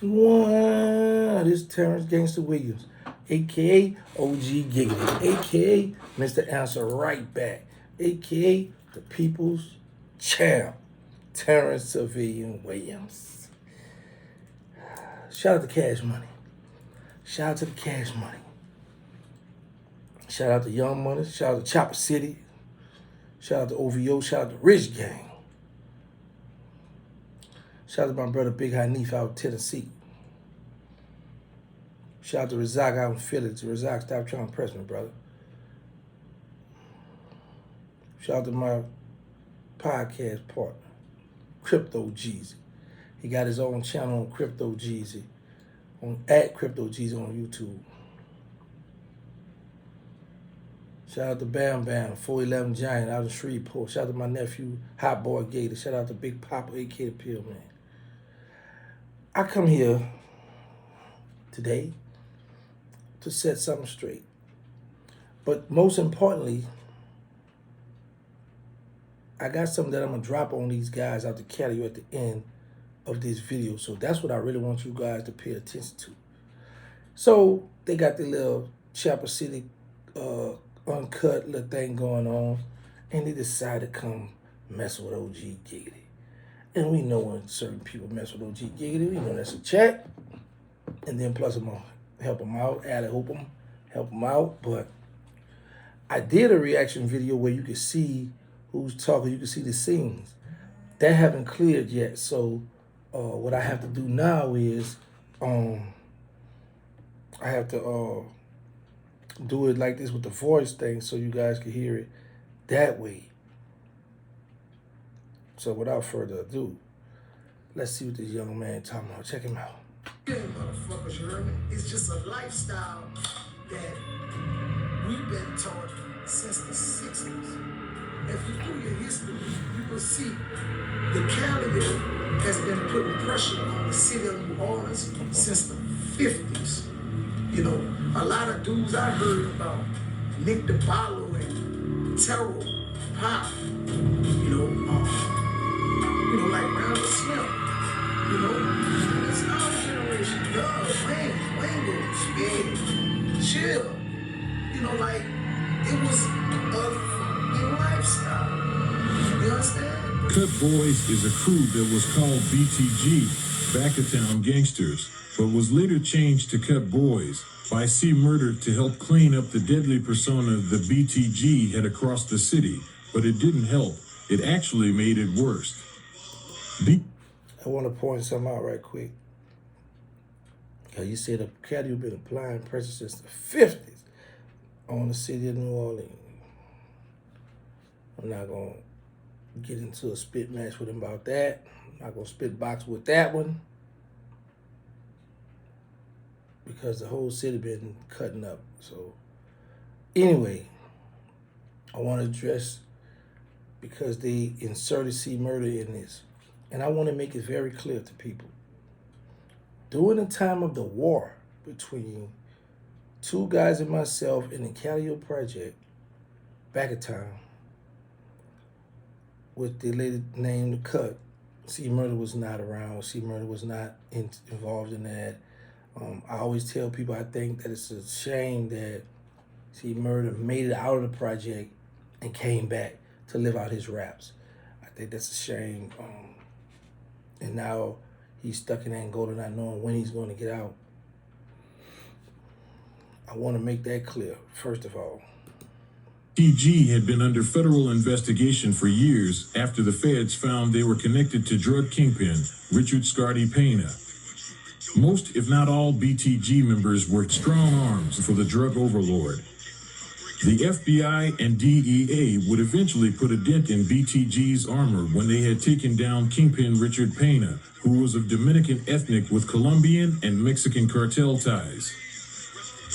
One, this is Terrancegangstawilliams, a.k.a. OG Giggity, a.k.a. Mr. Answer Right Back, a.k.a. the People's Champ, Terrancegangstawilliams. Shout out to Cash Money. Shout out to the Cash Money. Shout out to Young Money. Shout out to Chopper City. Shout out to OVO. Shout out to Rich Gang. Shout out to my brother Big Hanif out in Tennessee. Shout out to Razak out in Philly. Razak, stop trying to press me, brother. Shout out to my podcast partner, Crypto Jeezy. He got his own channel on Crypto Jeezy, at Crypto Jeezy on YouTube. Shout out to Bam Bam, 411 Giant out of Shreveport. Shout out to my nephew, Hot Boy Gator. Shout out to Big Papa, a.k.a. the Pill Man. I come here today to set something straight. But most importantly, I got something that I'm going to drop on these guys out to Calliope at the end of this video. So that's what I really want you guys to pay attention to. So they got the little Chopper City uncut little thing going on, and they decided to come mess with OG Giggity. And we know when certain people mess with OG Giggity, we know that's a check. And then plus I'm going to help them out, help them out. But I did a reaction video where you could see who's talking, you can see the scenes. That haven't cleared yet, so what I have to do now is I have to do it like this with the voice thing so you guys can hear it that way. So without further ado, let's see what this young man talking about. Check him out. Yeah, motherfuckers, you heard me? It's just a lifestyle that we've been taught since the 60s. If you do your history, you will see the Calliope has been putting pressure on the city of New Orleans since the 50s. You know, a lot of dudes I heard about, Nick DeBallo and Terrell, Pop, like Randall Smith, it's our generation, Wayne, Speed, Chill, it was a lifestyle. You understand? Cut Boys is a crew that was called BTG, Back of Town Gangsters, but was later changed to Cut Boys by C Murder to help clean up the deadly persona the BTG had across the city. But it didn't help. It actually made it worse. I want to point something out right quick. You said the Calliope been applying pressure since the 50s on the city of New Orleans. I'm not going to get into a spit match with him about that. I'm not going to spit box with that one, because the whole city been cutting up. So anyway, I want to address, because they inserted C Murder in this, and I want to make it very clear to people. During the time of the war between two guys and myself in the Calliope project, Back of Town, with the lady named The Cut, C Murder was not around. C Murder was not involved in that. I always tell people I think that it's a shame that C Murder made it out of the project and came back to live out his raps. I think that's a shame. And now he's stuck in Angola not knowing when he's going to get out. I want to make that clear, first of all. TG had been under federal investigation for years after the feds found they were connected to drug kingpin Richard Scardy Pena. Most, if not all, BTG members worked strong arms for the drug overlord. The FBI and DEA would eventually put a dent in BTG's armor when they had taken down kingpin Richard Pena, who was of Dominican ethnic with Colombian and Mexican cartel ties,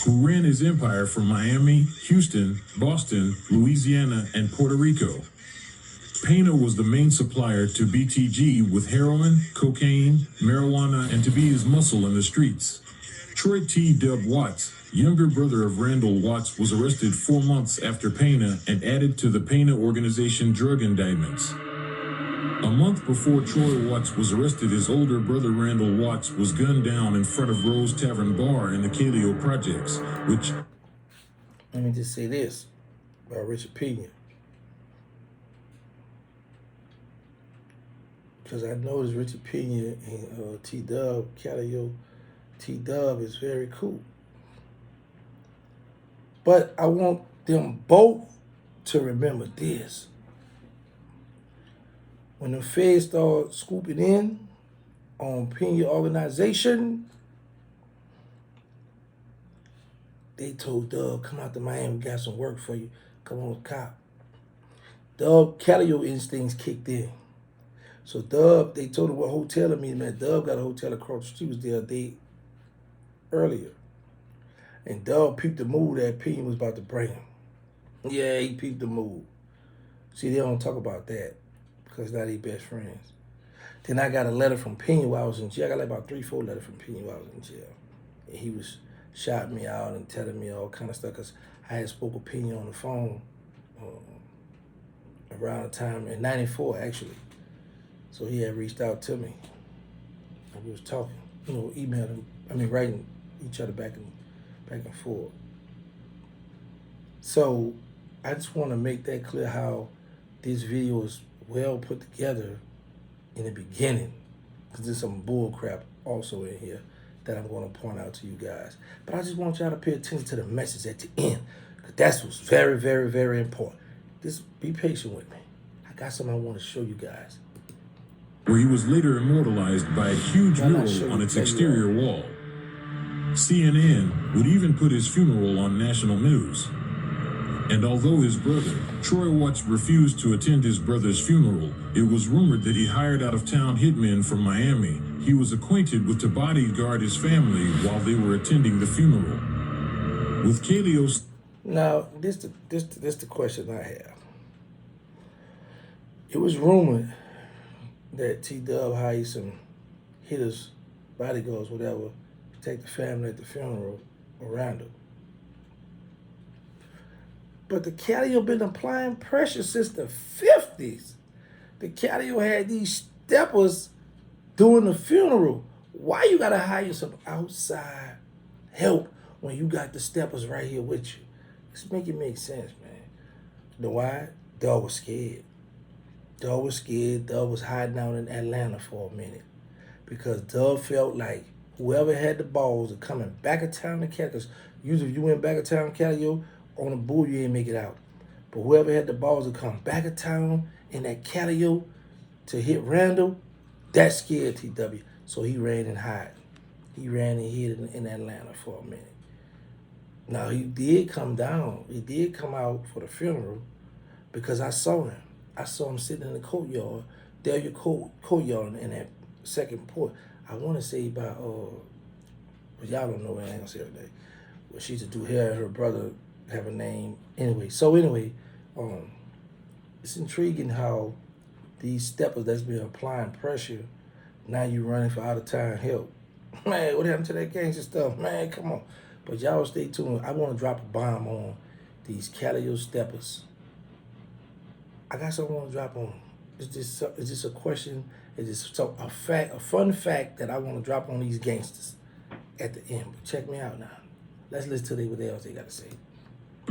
who ran his empire from Miami, Houston, Boston, Louisiana, and Puerto Rico. Pena was the main supplier to BTG with heroin, cocaine, marijuana, and to be his muscle in the streets. Troy T. Dub Watts, younger brother of Randall Watts, was arrested 4 months after Pena and added to the Pena organization drug indictments. A month before Troy Watts was arrested, his older brother Randall Watts was gunned down in front of Rose Tavern Bar in the Calliope projects, which... Let me just say this about Richard Pena. Because I noticed Richard Pena and T-Dub, Calliope, T-Dub is very cool. But I want them both to remember this. When the feds start scooping in on Pena organization, they told Dub, come out to Miami, we got some work for you. Come on, cop. Dub, Calliope instincts kicked in. So Dub, they told him what hotel to meet him at. Dub got a hotel across the street. He was there a day earlier. And Dub peeped the move that Pena was about to bring him. Yeah, he peeped the move. See, they don't talk about that because now they best friends. Then I got a letter from Pena while I was in jail. I got like about 3-4 letters from Pena while I was in jail. And he was shouting me out and telling me all kind of stuff because I had spoke with Pena on the phone around the time in '94 actually. So he had reached out to me. And we was talking, emailing, writing each other back and forth. So I just want to make that clear how this video is well put together in the beginning, because there's some bull crap also in here that I'm going to point out to you guys. But I just want y'all to pay attention to the message at the end, because that's what's very, very, very important. Just be patient with me. I got something I want to show you guys. Where he was later immortalized by a huge mural on its exterior wall. CNN would even put his funeral on national news. And although his brother, Troy Watts, refused to attend his brother's funeral, it was rumored that he hired out-of-town hitmen from Miami. He was acquainted with to bodyguard his family while they were attending the funeral. With Calliope... Now, this the question I have. It was rumored that T-Dub hired some hitters, bodyguards, whatever, to take the family at the funeral around him. But the Calliope been applying pressure since the 50s. The Calliope had these steppers doing the funeral. Why you gotta hire some outside help when you got the steppers right here with you? Just make it make sense, man. You know why? Dub was scared. Dub was scared. Dub was hiding out in Atlanta for a minute. Because Dub felt like whoever had the balls of coming back of town to Calliope, because usually if you went back of town Calliope, on the bull, you ain't make it out. But whoever had the balls to come back of town in that Calliope to hit Randall, that scared TW. So he ran and hid. He ran and hid in Atlanta for a minute. Now, he did come down. He did come out for the funeral because I saw him. I saw him sitting in the courtyard, Delia courtyard in that second port. I want to say by, but y'all don't know, I ain't going to say her name. But she used to do hair, her brother have a name. Anyway, it's intriguing how these steppers that's been applying pressure, now you running for out-of-town help. Man, what happened to that gangster stuff? Man, come on. But y'all stay tuned. I want to drop a bomb on these Calliope steppers. I got something I want to drop on them. It's just a question. It's just a fun fact that I want to drop on these gangsters at the end. But check me out now. Let's listen to what else they got to say.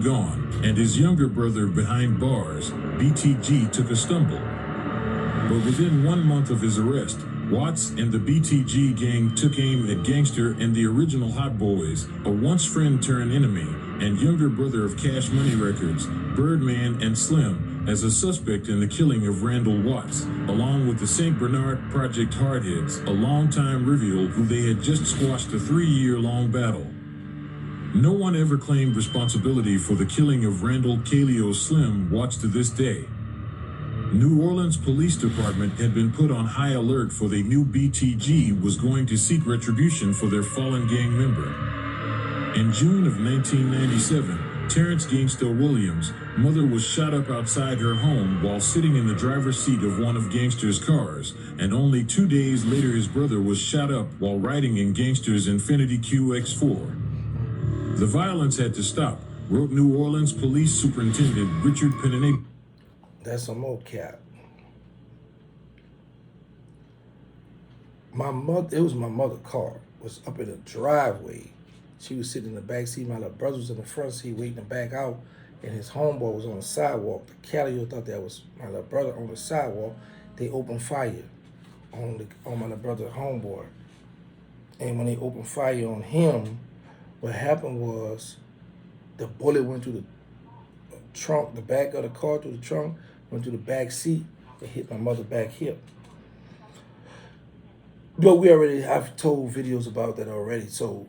Gone, and his younger brother behind bars, BTG, took a stumble. But within 1 month of his arrest, Watts and the BTG gang took aim at Gangster and the original Hot Boys, a once friend turned enemy, and younger brother of Cash Money Records, Birdman and Slim, as a suspect in the killing of Randall Watts, along with the St. Bernard Project Hardheads, a longtime rival who they had just squashed a 3-year-long battle. No one ever claimed responsibility for the killing of Randall Calliope Slim Watts to this day. New Orleans Police Department had been put on high alert for they knew BTG was going to seek retribution for their fallen gang member. In June of 1997, Terrancegangstawilliams' mother was shot up outside her home while sitting in the driver's seat of one of Gangster's cars, and only 2 days later his brother was shot up while riding in Gangster's Infiniti QX4. The violence had to stop, wrote New Orleans Police Superintendent Richard Pena. That's some more cap. it was my mother's car. Was up in the driveway. She was sitting in the back seat. My little brother was in the front seat waiting to back out, and his homeboy was on the sidewalk. The Calliope thought that was my little brother on the sidewalk. They opened fire on my little brother's homeboy. And when they opened fire on him, what happened was the bullet went through the trunk, the back of the car, through the trunk, went through the back seat, and hit my mother's back hip. But I've told videos about that already. So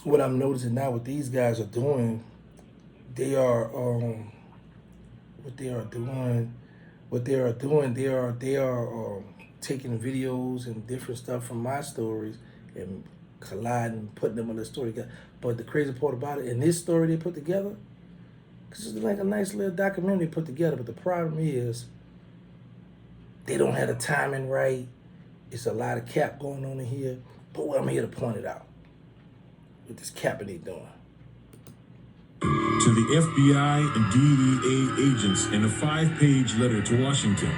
what I'm noticing now, what these guys are doing, they are taking videos and different stuff from my stories and colliding, putting them on the story. But the crazy part about it, in this story they put together, because it's like a nice little documentary put together, but the problem is they don't have the timing right. It's a lot of cap going on in here. But I'm here to point it out with this capping they doing. To the FBI and DEA agents in a 5-page letter to Washington,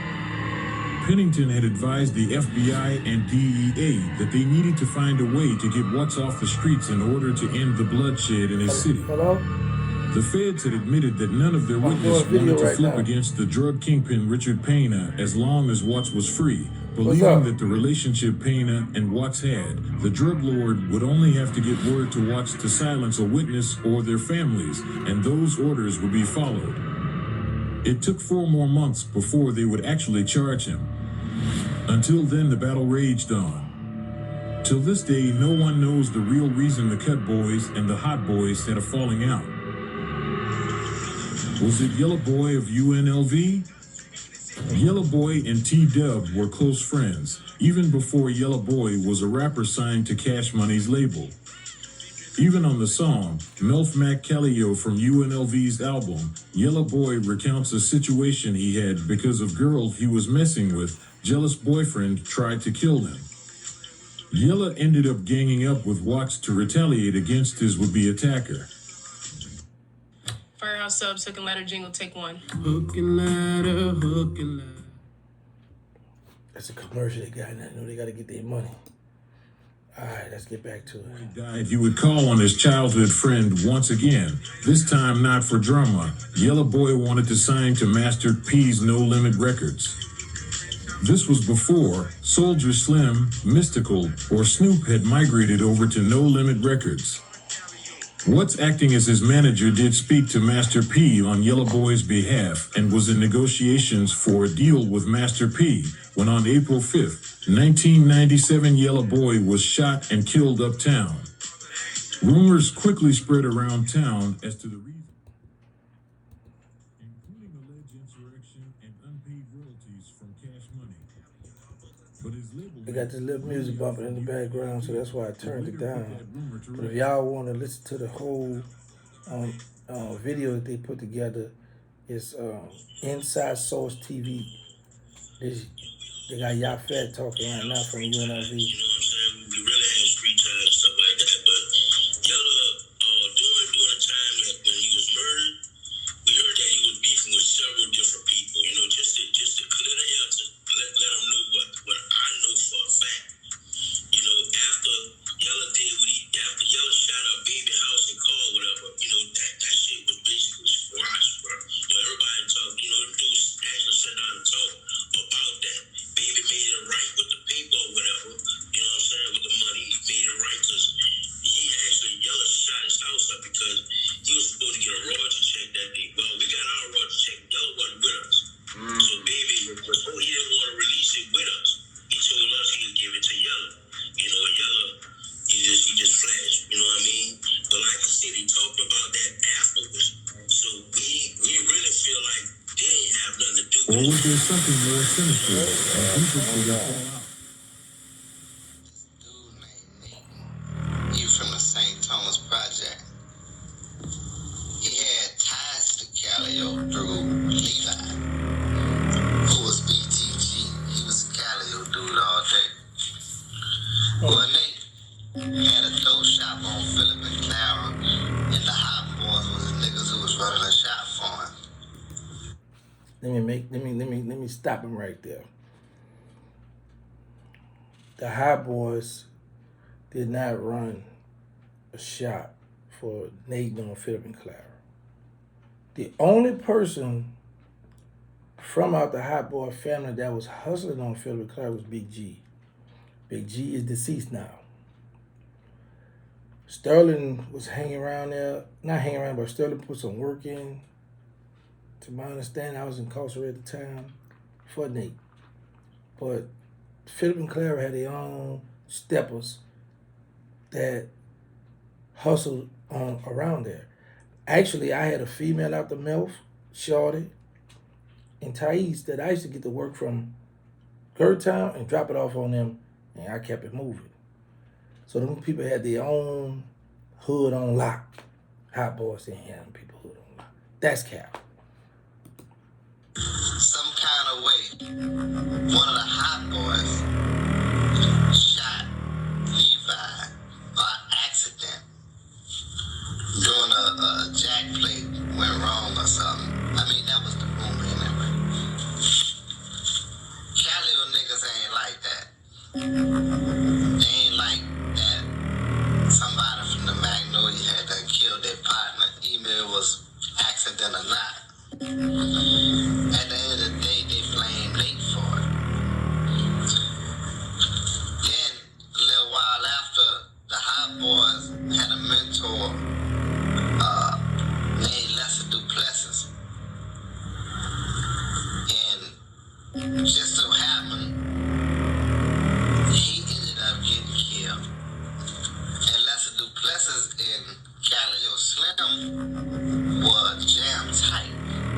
Pennington had advised the FBI and DEA that they needed to find a way to get Watts off the streets in order to end the bloodshed in his city. Hello? The feds had admitted that none of their witnesses wanted to flip against the drug kingpin Richard Pena as long as Watts was free, believing that the relationship Pena and Watts had, the drug lord would only have to get word to Watts to silence a witness or their families, and those orders would be followed. It took 4 more months before they would actually charge him. Until then, the battle raged on. Till this day, no one knows the real reason the Cut Boys and the Hot Boys had a falling out. Was it Yellow Boy of UNLV? Yellow Boy and T-Dub were close friends, even before Yellow Boy was a rapper signed to Cash Money's label. Even on the song, Melf Mac Calliope from UNLV's album, Yellow Boy recounts a situation he had because of girl he was messing with. Jealous boyfriend tried to kill him. Yella ended up ganging up with Watts to retaliate against his would-be attacker. Firehouse subs, hook and ladder jingle, take 1. Hook and ladder, hook and ladder. That's a commercial they got. I know they got to get their money. All right, let's get back to it. Died, he would call on his childhood friend once again, this time not for drama. Yellow Boy wanted to sign to Master P's No Limit Records. This was before Soldier Slim, Mystical, or Snoop had migrated over to No Limit Records. Watts, acting as his manager, did speak to Master P on Yellow Boy's behalf and was in negotiations for a deal with Master P when on April 5th, 1997, Yellow Boy was shot and killed uptown. Rumors quickly spread around town as to the reason, including alleged insurrection and unpaid royalties from Cash Money. But his label, They got this little music bumping in the background, so that's why I turned it down. But if y'all want to listen to the whole video that they put together, it's Inside Source TV. They got Yafet talking right now from UNLV. You know what I'm saying? We really had street time and stuff like that. But Yella, during the time that when he was murdered, we heard that he was beefing with several different people. You know, just to clear the air, to let them know what I know for a fact. You know, after after Yella shot up Baby House and car, whatever, you know, that shit was basically squashed, bro. You know, everybody talked, you know, them dudes actually sat down and talked about that. Baby made it right with the paper or whatever, you know what I'm saying, with the money. He made it right because Yella shot his house up because he was supposed to get a royalty check that day. Well, we got our royalty check. Yella wasn't with us. So Baby, before he didn't want to release it with us, he told us he would give it to Yella. You know, Yella, he just flashed, you know what I mean? But like I said, he talked about that afterwards. So we really feel like they didn't have nothing to do with or it. was there something more sinister and deeper to their fallout? Dude named Nate. He was from the St. Thomas Project. He had ties to Calliope through Levi, who was BTG. He was a Calliope dude all day. Well, Nate had a dope shop on Phillip and Clara, and the Hot Boys was the niggas who was running the shop for him. Let me stop him right there. the Hot Boys did not run a shop for Nathan or Philip and Clara. The only person from out the Hot Boy family that was hustling on Philip and Clara was Big G. Big G is deceased now. Sterling was hanging around there, not hanging around, but Sterling put some work in. To my understanding, I was incarcerated at the time for Nate. But Philip and Clara had their own steppers that hustled on around there. Actually, I had a female out the mouth, Shorty, and Thais that I used to get to work from Gertown and drop it off on them, and I kept it moving. So them people had their own hood on lock. Hot Boys didn't have them people hood on lock. That's Cal. Some kind of way, one of the Hot Boys shot Levi by accident doing a jack plate went wrong or something. I mean, that was the rumor anyway. Calliope niggas ain't like that. They ain't like that somebody from the Magnolia had done killed their partner, even if it was accident or not. At the end of the day, they blame Nate for it. Then, a little while after, the Hot Boys had a mentor named Lester Duplessis. And just so happened, he ended up getting killed. And Lester Duplessis and Calliope Slim were jam tight.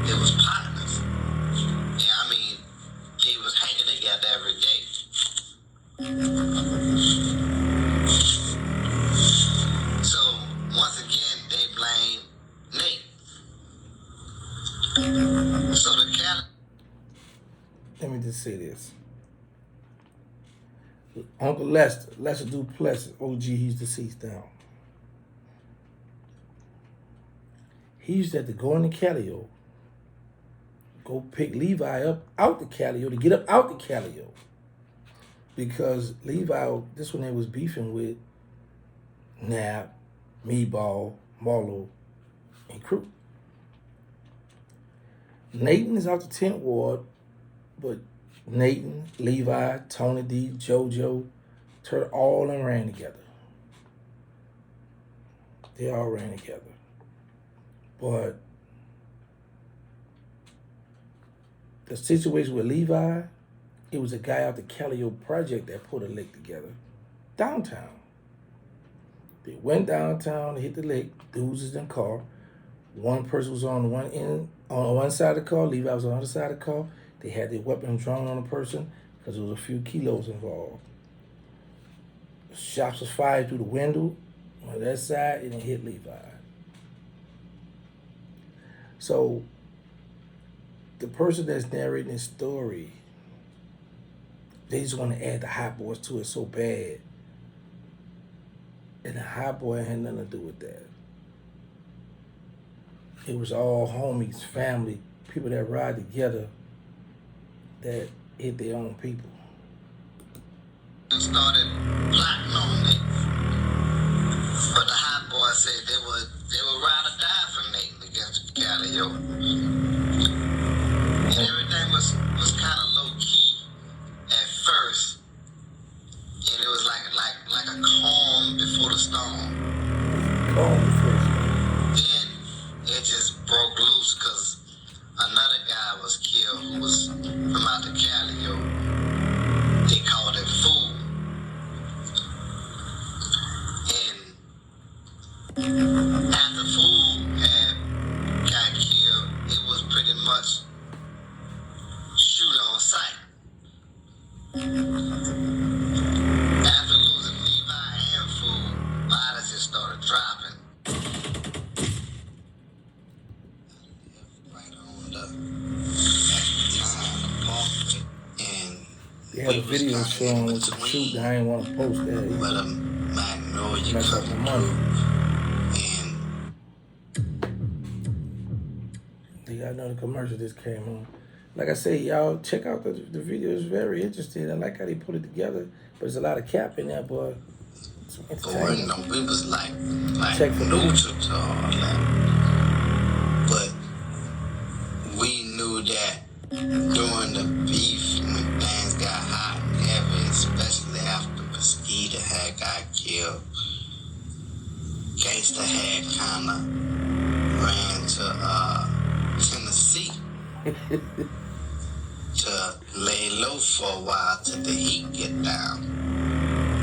They was partners. Yeah, I mean, they was hanging together every day. So, once again, they blame Nate. So the Calliope... Let me just say this. Uncle Lester Duplessis, OG, he's deceased now. He used to have to go into Calliope, go pick Levi up out the Calliope, to get up out the Calliope. Because Levi, this one they was beefing with Nap, Meatball, Marlo, and Crew. Nathan is out the 10th ward, but Nathan, Levi, Tony D, JoJo, all of them ran together. They all ran together. But the situation with Levi, it was a guy out the Calliope project that put a lick together downtown. They went downtown, they hit the lick, dudes was in the car. One person was on one side of the car, Levi was on the other side of the car. They had their weapon drawn on the person because there was a few kilos involved. Shots was fired through the window on that side and it hit Levi. So the person that's narrating this story, they just want to add the Hot Boys to it so bad. And the Hot Boy had nothing to do with that. It was all homies, family, people that ride together that hit their own people. Started plotting on Nate. But the Hot Boys said they would ride or die for Nate against Calliope. And everything was kind of low key at first, and it was like a calm before the storm. Then it just broke loose because another guy was killed who was from out the Calliope. They called him Fool. And after Fool got killed, it was pretty much shoot on sight. After losing Levi and Fool, bodies just started dropping. Right on the parkway, and They had a video showing with the shoot. I ain't want to post that either. where the Magnolia Mess up my money. and They got another commercial just came on. Like I say, y'all check out the video. It's very interesting. I like how they put it together, but there's a lot of cap in there, but some But entertainment. we was like Check for me. neutral to all that. But we knew that during the beef, when things got hot and heavy, especially after Mosquito had got killed, Gangsta had kind of ran to Tennessee to lay low for a while till the heat get down.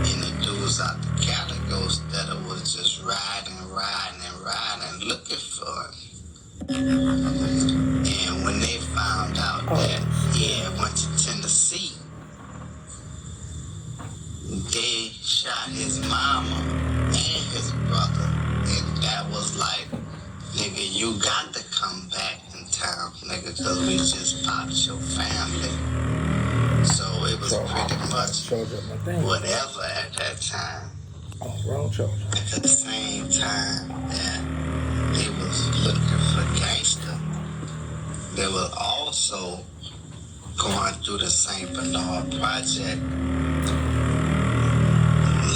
And the dudes out the Cali Ghost that was just riding looking for him. And when they found out that he had went to Tennessee, they shot his mama and his brother. And that was like, nigga, you got to come back in town, nigga, because we just popped your family. So it was pretty much whatever at that time. Oh, wrong charge. At the same time that they was looking for gangster, they were also going through the St. Bernard project,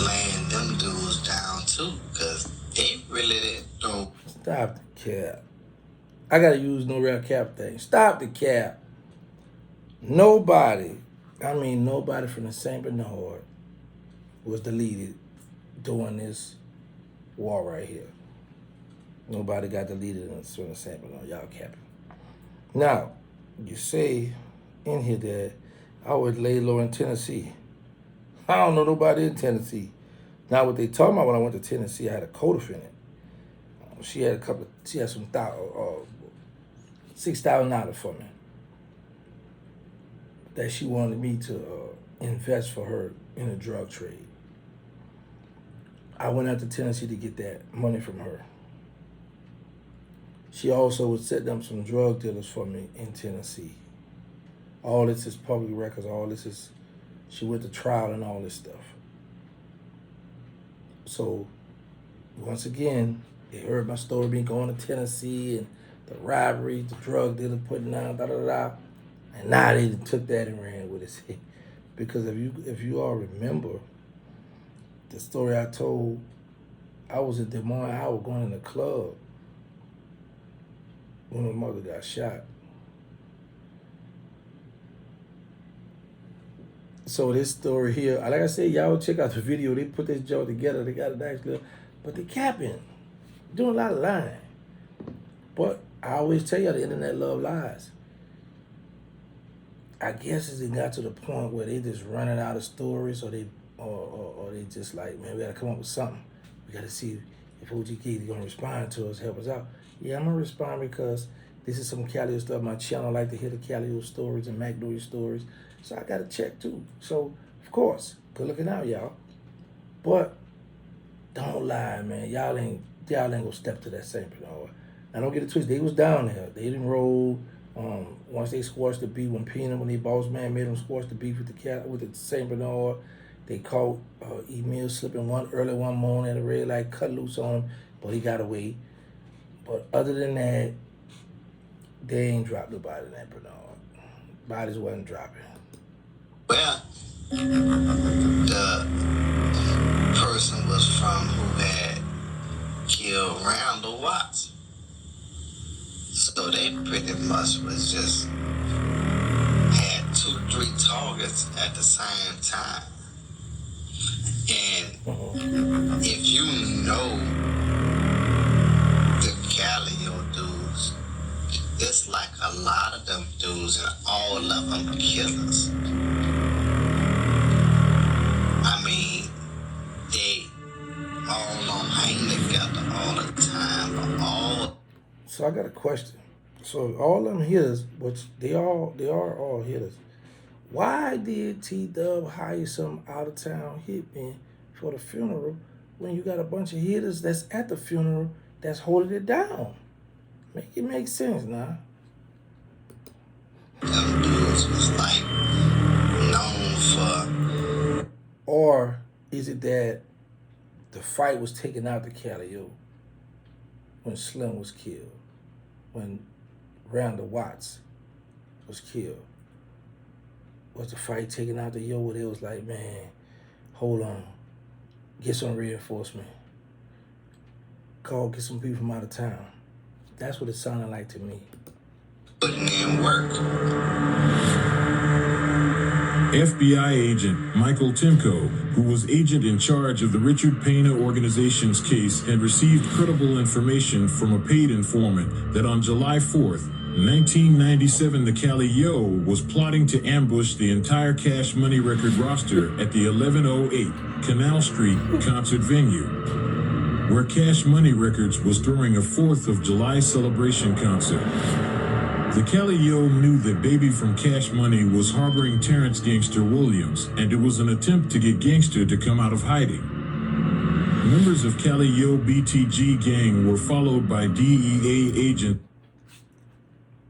laying them dudes down too, because they really didn't know. Stop the cap. I gotta use no real cap thing. Stop the cap. Nobody from the St. Bernard was deleted during this war right here. Nobody got deleted in the St. Bernard. Y'all capping. Now, you say in here that I would lay low in Tennessee. I don't know nobody in Tennessee. Now, what they talking about when I went to Tennessee, I had a co-defendant. She had some $6,000 for me that she wanted me to invest for her in a drug trade. I went out to Tennessee to get that money from her. She also was setting up some drug dealers for me in Tennessee. All this is public records. All this is, she went to trial and all this stuff. So, once again, they heard my story, me going to Tennessee and the robbery, the drug dealer putting down, and now they took that and ran with it. Because if you all remember the story I told, I was in Des Moines, I was going in the club when my mother got shot. So this story here, like I said, y'all check out the video. They put this joke together. They got a nice little, but they capping, doing a lot of lying. But I always tell y'all, the internet love lies. I guess it got to the point where they just running out of stories, or they just like, man, we gotta come up with something. We gotta see if OGK is gonna respond to us, help us out. Yeah, I'm gonna respond because this is some Calliope stuff. My channel like to hear the Calliope stories and Magnolia stories, so I gotta check too. So of course, good looking out, y'all. But don't lie, man. Y'all ain't gonna step to that St. Bernard. Now don't get it twisted. They was down there. They didn't roll. Once they squashed the beef, when they boss man made them squash the beef with the St. Bernard, they caught Emil slipping early one morning at a red light, cut loose on him, but he got away. But other than that, they ain't dropped nobody in that Bernard. Bodies wasn't dropping. Well, the person was from who had killed Randall Watts. So they pretty much was just had 2-3 targets at the same time. And if you know the Calliope dudes, it's like a lot of them dudes and all of them killers. I mean, they all don't hang together all the time, but all. So I got a question. So all them hitters, which they are all hitters. Why did T-Dub hire some out-of-town hitmen for the funeral when you got a bunch of hitters that's at the funeral that's holding it down? Make it make sense now. Them dudes was like known for. Or is it that the fight was taken out to Calliope when Slim was killed, when Randall Watts was killed. Was the fight taken out the yo where they was like, man, hold on, get some reinforcement. Get some people from out of town. That's what it sounded like to me. Putting in work. FBI agent Michael Timko, who was agent in charge of the Richard Pena organization's case, had received credible information from a paid informant that on July 4th, 1997, the Calliope was plotting to ambush the entire Cash Money Record roster at the 1108 Canal Street concert venue, where Cash Money Records was throwing a 4th of July celebration concert. The Calliope knew that Baby from Cash Money was harboring Terrancegangstawilliams, and it was an attempt to get Gangster to come out of hiding. Members of Calliope BTG gang were followed by DEA agent.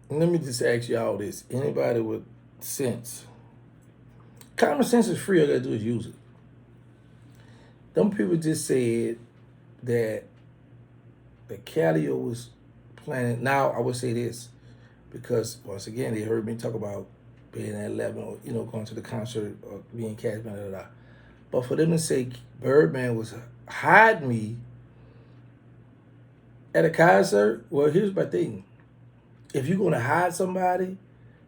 Let me just ask y'all this. Anybody with sense? Common sense is free. All you gotta do is use it. Them people just said that the Calliope was planning. Now, I would say this, because once again, they heard me talk about being at 11 or, going to the concert or being Cash Money, But for them to say Birdman was hide me at a concert, well, here's my thing. If you're going to hide somebody,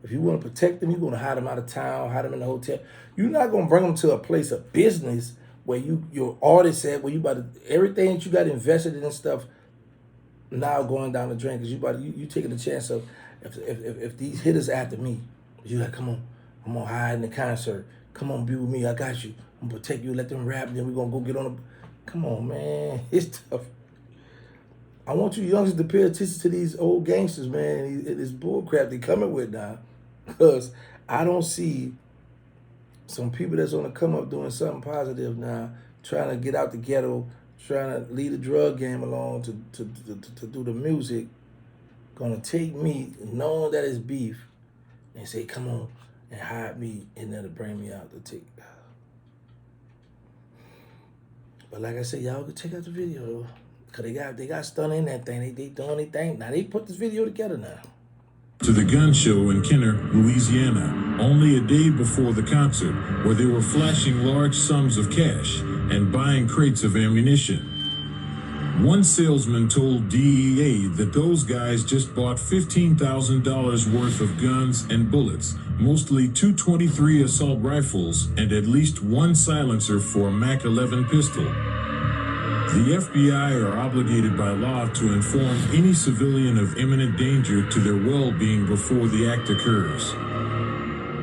if you want to protect them, you're going to hide them out of town, hide them in the hotel. You're not going to bring them to a place of business where your artist at, where you about to, everything that you got invested in and stuff now going down the drain, because you taking a chance of, if these hitters after me, you like, come on, I'm going to hide in the concert. Come on, be with me. I got you. I'm going to protect you, let them rap, and then we're going to go get on the, come on, man. It's tough. I want you youngsters to pay attention to these old gangsters, man. This bull crap they coming with now. Because I don't see some people that's on the come up doing something positive now, trying to get out the ghetto, trying to lead the drug game along to do the music, gonna take me, knowing that it's beef, and say, come on, and hide me, and then to bring me out to take. But like I said, y'all can check out the video though. Cause they got stunned in that thing. They doing their thing. Now they put this video together now. To the gun show in Kenner, Louisiana, only a day before the concert, where they were flashing large sums of cash and buying crates of ammunition. One salesman told DEA that those guys just bought $15,000 worth of guns and bullets, mostly 223 assault rifles and at least one silencer for a Mac 11 pistol. The FBI are obligated by law to inform any civilian of imminent danger to their well-being before the act occurs.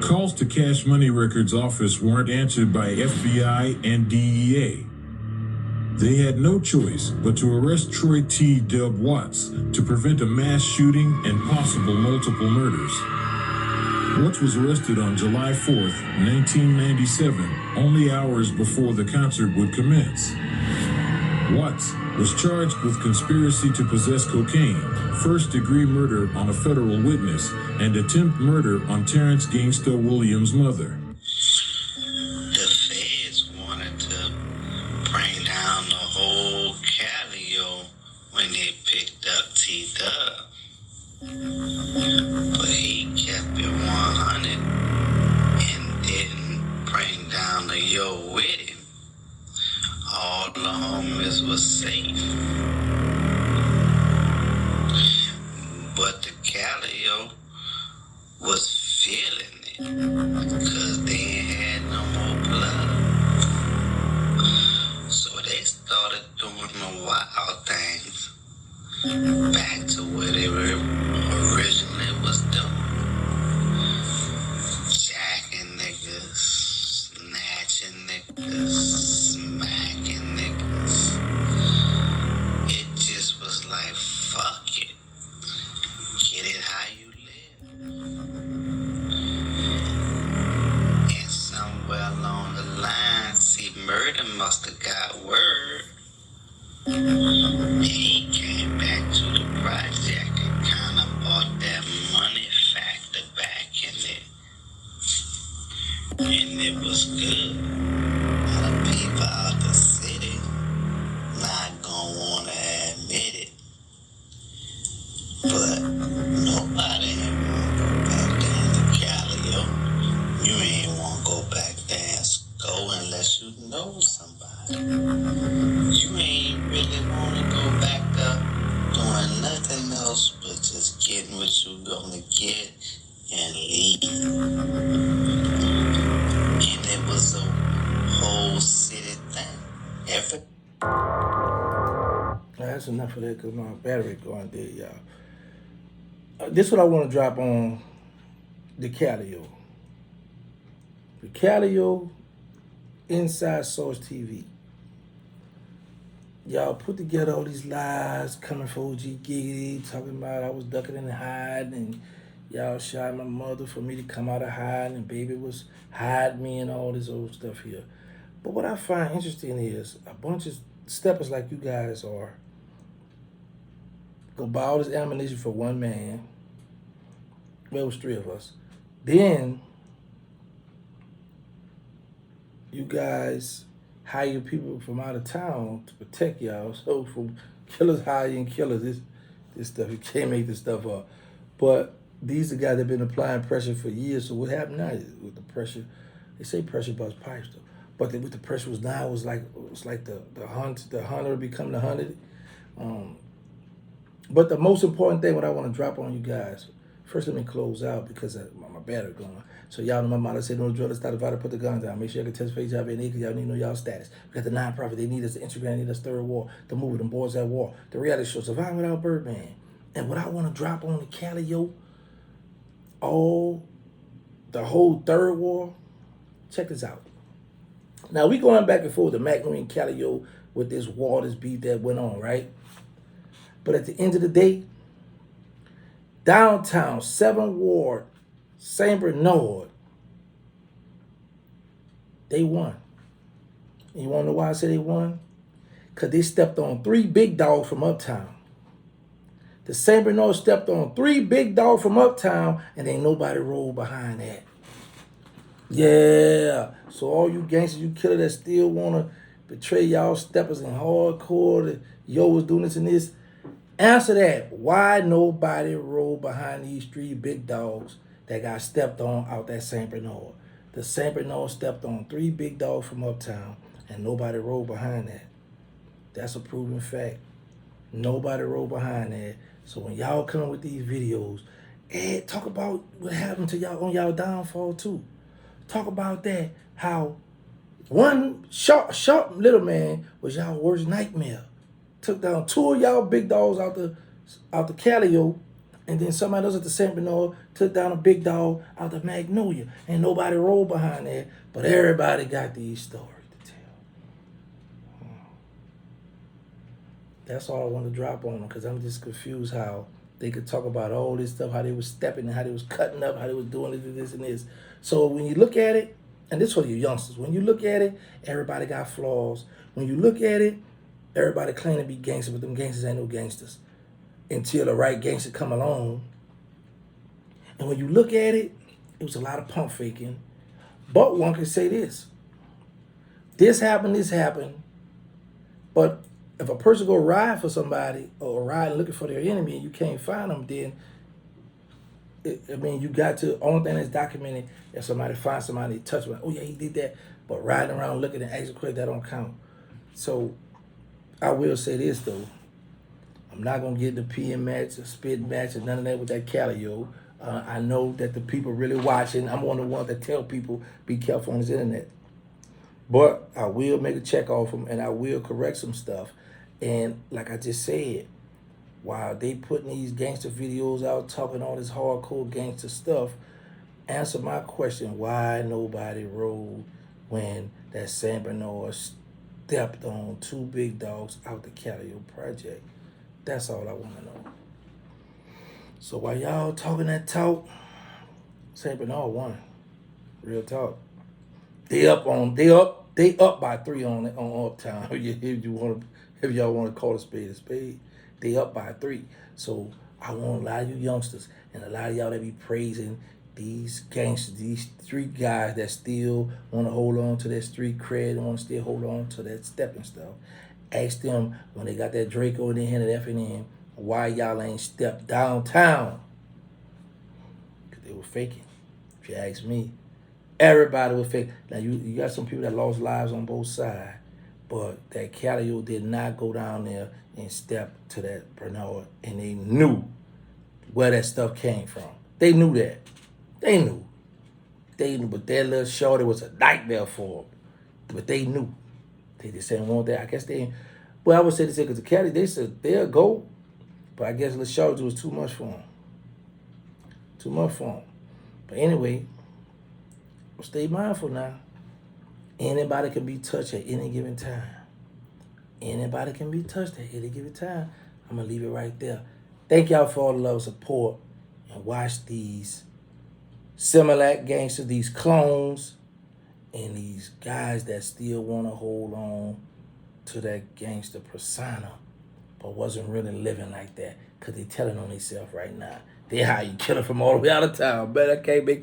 Calls to Cash Money Records office weren't answered by FBI and DEA. They had no choice but to arrest Troy T. Dub Watts to prevent a mass shooting and possible multiple murders. Watts was arrested on July 4th, 1997, only hours before the concert would commence. Watts was charged with conspiracy to possess cocaine, first-degree murder on a federal witness, and attempt murder on Terrancegangstawilliams' mother. The feds wanted to bring down the whole Calliope when they picked up T-Dub. But he kept it 100 and didn't bring down the yo with him. All the homies was safe. But the Calliope was feeling it, because they ain't had no more blood. So they started doing the wild things back to where they were originally was doing. Jacking niggas, snatching niggas, smacking niggas. It just was like, fuck it. Get it how you live. And somewhere along the line, see, Murder must have got word. And he came back to the project and kind of bought that money factor back in it. And it was good. A lot of people out the city not gonna wanna admit it. But nobody ain't gonna go back down to wanna go back there doing nothing else but just getting what you gonna get and leave. And it was a whole city thing. That's enough of that because my battery going dead, y'all. This is what I want to drop on the Calliope. The Calliope Inside Source TV. Y'all put together all these lies coming for OG Giggity, talking about I was ducking and hiding, and y'all shot my mother for me to come out of hiding, and baby was hiding me and all this old stuff here. But what I find interesting is a bunch of steppers like you guys are go buy all this ammunition for one man. Well, it was three of us. Then you guys hire people from out of town to protect y'all. So from killers hiring killers, this stuff, you can't make this stuff up. But these are guys that have been applying pressure for years. So what happened now is with the pressure, they say pressure busts pipes though. But with the pressure was now, it was like the hunter becoming the hunted. But the most important thing, what I want to drop on you guys, first let me close out because my battery going. So y'all know my motto said, don't drill, start to put the guns down. Make sure y'all can test for HIV and AIDS because y'all need to know y'all status. We got the nonprofit, they need us, the Instagram, they need us, Third War, the movie, them boys at war, the reality show, Survive Without Birdman. And what I want to drop on the Calliope, the whole Third War, check this out. Now we going back and forth with the Magnolia and Calliope with this war, this beat that went on, right? But at the end of the day, downtown, 7th Ward, St. Bernard, they won. And you want to know why I say they won? Because they stepped on 3 big dogs from uptown. The St. Bernard stepped on 3 big dogs from uptown, and ain't nobody rolled behind that. Yeah. So all you gangsters, you killers that still want to betray y'all steppers in hardcore, that yo was doing this and this, answer that. Why nobody rolled behind these 3 big dogs that got stepped on out that St. Bernard? The St. Bernard stepped on 3 big dogs from uptown, and nobody rolled behind that. That's a proven fact. Nobody rolled behind that. So when y'all come with these videos, talk about what happened to y'all on y'all downfall too. Talk about that, how one sharp little man was y'all worst nightmare. Took down 2 of y'all big dogs out the Calliope, and then somebody else at the St. Bernard took down a big dog out the Magnolia. And nobody rolled behind that, but everybody got these stories to tell. That's all I want to drop on them because I'm just confused how they could talk about all this stuff, how they was stepping and how they was cutting up, how they was doing this and this. So when you look at it, and this for you youngsters, when you look at it, everybody got flaws. When you look at it, everybody claim to be gangsters, but them gangsters ain't no gangsters until the right gangster come along. And when you look at it, it was a lot of pump faking. But one can say this. This happened. But if a person go ride for somebody or ride looking for their enemy and you can't find them, then you got to, only thing that's documented if somebody finds somebody, touch them, oh yeah, he did that. But riding around looking and asking quick, that don't count. So I will say this though. I'm not going to get the PM match or spit match or none of that with that Calliope. I know that the people really watching. I'm one of the ones that tell people be careful on this internet. But I will make a check off them and I will correct some stuff. And like I just said, while they putting these gangster videos out talking all this hardcore gangster stuff, answer my question, why nobody rolled when that St. Bernard stepped on 2 big dogs out the Calliope project? That's all I want to know. So while y'all talking that talk, St. Bernard won. Real talk. They up by 3 on Uptown. If y'all want to call a spade a spade, they up by 3. So I want a lot of you youngsters and a lot of y'all that be praising these gangsters, these street guys that still want to hold on to that street cred and want to still hold on to that stepping stuff. Ask them when they got that Draco in their hand at FNN, why y'all ain't stepped downtown? Because they were faking. If you ask me, everybody was fake. Now you got some people that lost lives on both sides, But that Calliope did not go down there and step to that Bernard, and they knew where that stuff came from. They knew that. They knew. But that little shorty was a nightmare for them. But they knew. They just didn't want that. I guess they, well, I would say this because the Cali, they said they'll go, but I guess little shorty was too much for them. Too much for them. But anyway, stay mindful now. Anybody can be touched at any given time. Anybody can be touched at any given time. I'm going to leave it right there. Thank y'all for all the love and support. And watch these Similac gangsters, these clones, and these guys that still want to hold on to that gangster persona, but wasn't really living like that because they telling on themselves right now. They how you killing from all the way out of town. Man, I can't make